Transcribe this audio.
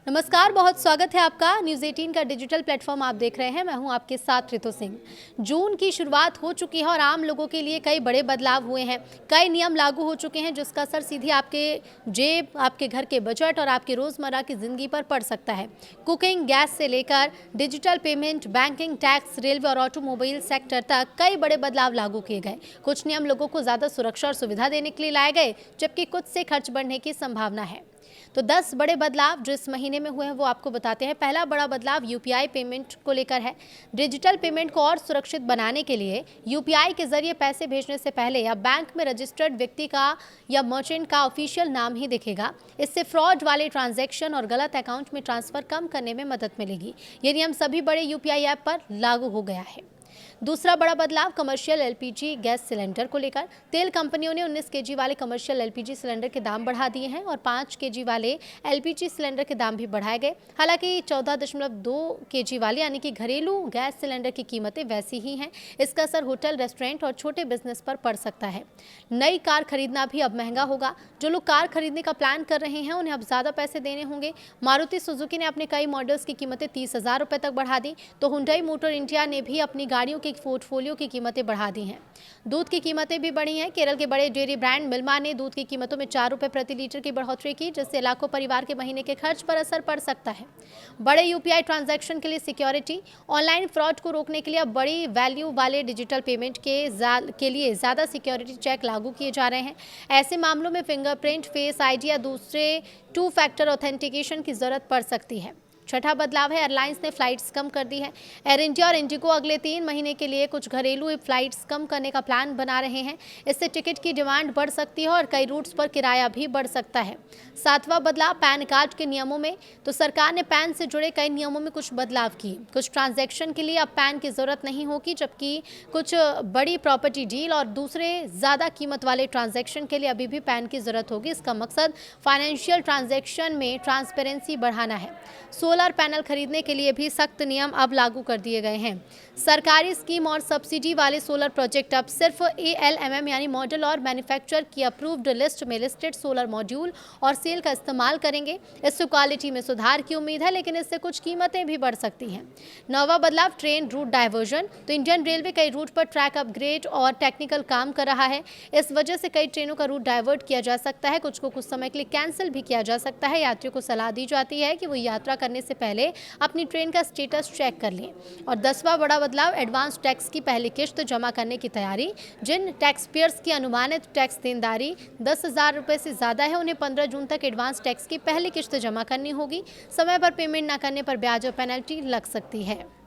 नमस्कार, बहुत स्वागत है आपका। न्यूज़ 18 का डिजिटल प्लेटफॉर्म आप देख रहे हैं। मैं हूं आपके साथ ऋतु सिंह। जून की शुरुआत हो चुकी है और आम लोगों के लिए कई बड़े बदलाव हुए हैं। कई नियम लागू हो चुके हैं जिसका असर सीधे आपके जेब, आपके घर के बजट और आपकी रोज़मर्रा की ज़िंदगी पर पड़ सकता है। कुकिंग गैस से लेकर digital payment, banking, tax, railway और ऑटोमोबाइल सेक्टर तक कई बड़े बदलाव लागू किए गए। कुछ नियम लोगों को ज़्यादा सुरक्षा और सुविधा देने के लिए लाए गए, जबकि कुछ से खर्च बढ़ने की संभावना है। तो 10 बड़े बदलाव जो इस महीने में हुए हैं वो आपको बताते हैं। पहला बड़ा बदलाव यूपीआई पेमेंट को लेकर है। डिजिटल पेमेंट को और सुरक्षित बनाने के लिए यूपीआई के जरिए पैसे भेजने से पहले या बैंक में रजिस्टर्ड व्यक्ति का या मर्चेंट का ऑफिशियल नाम ही दिखेगा। इससे फ्रॉड वाले ट्रांजैक्शन और गलत अकाउंट में ट्रांसफर कम करने में मदद मिलेगी। ये नियम सभी बड़े यूपीआई ऐप पर लागू हो गया है। दूसरा बड़ा बदलाव कमर्शियल एलपीजी गैस सिलेंडर को लेकर। तेल कंपनियों ने 19 केजी वाले कमर्शियल एलपीजी सिलेंडर के दाम बढ़ा दिए हैं और 5 केजी वाले एलपीजी सिलेंडर के दाम भी बढ़ाए गए। हालांकि 14.2 केजी वाले यानी कि घरेलू गैस सिलेंडर की कीमतें वैसी ही हैं। इसका असर होटल, रेस्टोरेंट और छोटे बिजनेस पर पड़ सकता है। नई कार खरीदना भी अब महंगा होगा। जो लोग कार खरीदने का प्लान कर रहे हैं उन्हें अब ज़्यादा पैसे देने होंगे। मारुति सुजुकी ने अपने कई मॉडल्स की कीमतें 30,000 रुपये तक बढ़ा दी, तो हुंडई मोटर इंडिया ने भी अपनी गाड़ियों के पोर्टफोलियो की कीमतें बढ़ा दी हैं। दूध की कीमतें भी बढ़ी हैं। केरल के बड़े डेयरी ब्रांड मिल्मा ने दूध की कीमतों में 4 रुपये प्रति लीटर की बढ़ोतरी की, जिससे लाखों परिवार के महीने के खर्च पर असर पड़ सकता है। बड़े यूपीआई ट्रांजैक्शन के लिए सिक्योरिटी। ऑनलाइन फ्रॉड को रोकने के लिए अब बड़ी वैल्यू वाले डिजिटल पेमेंट के लिए ज़्यादा सिक्योरिटी चेक लागू किए जा रहे हैं। ऐसे मामलों में फिंगरप्रिंट, फेस आईडी या दूसरे 2 फैक्टर ऑथेंटिकेशन की जरूरत पड़ सकती है। छठा बदलाव है एयरलाइंस ने फ्लाइट्स कम कर दी है। एयर इंडिया और इंडिगो अगले 3 महीने के लिए कुछ घरेलू फ्लाइट्स कम करने का प्लान बना रहे हैं। इससे टिकट की डिमांड बढ़ सकती है और कई रूट्स पर किराया भी बढ़ सकता है। सातवां बदलाव पैन कार्ड के नियमों में। तो सरकार ने पैन से जुड़े कई नियमों में कुछ बदलाव किए। कुछ ट्रांजैक्शन के लिए अब पैन की जरूरत नहीं होगी, जबकि कुछ बड़ी प्रॉपर्टी डील और दूसरे ज़्यादा कीमत वाले ट्रांजैक्शन के लिए अभी भी पैन की जरूरत होगी। इसका मकसद फाइनेंशियल ट्रांजैक्शन में ट्रांसपेरेंसी बढ़ाना है। सोलर पैनल खरीदने के लिए भी सख्त नियम अब लागू कर दिए गए हैं। सरकारी स्कीम और सब्सिडी वाले सोलर प्रोजेक्ट अब सिर्फ ALMM यानी मॉडल और मैन्युफैक्चरर की अप्रूव्ड लिस्ट में लिस्टेड सोलर मॉड्यूल और सेल का इस्तेमाल करेंगे। इससे क्वालिटी में सुधार की उम्मीद है, लेकिन इससे कुछ कीमतें भी बढ़ सकती हैं। नौवां बदलाव ट्रेन रूट डायवर्जन। तो इंडियन रेलवे कई रूट पर ट्रैक अपग्रेड और टेक्निकल काम कर रहा है। इस वजह से कई ट्रेनों का रूट डाइवर्ट किया जा सकता है। कुछ को कुछ समय के लिए कैंसिल भी किया जा सकता है। यात्रियों को सलाह दी जाती है कि वो यात्रा करने से पहले अपनी ट्रेन का स्टेटस चेक कर लें। और 10वां बड़ा बदलाव एडवांस टैक्स की पहली किश्त जमा करने की तैयारी। जिन टैक्स पेयर्स की अनुमानित टैक्स देनदारी 10,000 रुपये से ज़्यादा है, उन्हें 15 जून तक एडवांस टैक्स की पहली किश्त जमा करनी होगी। समय पर पेमेंट न करने पर ब्याज और पेनल्टी लग सकती है।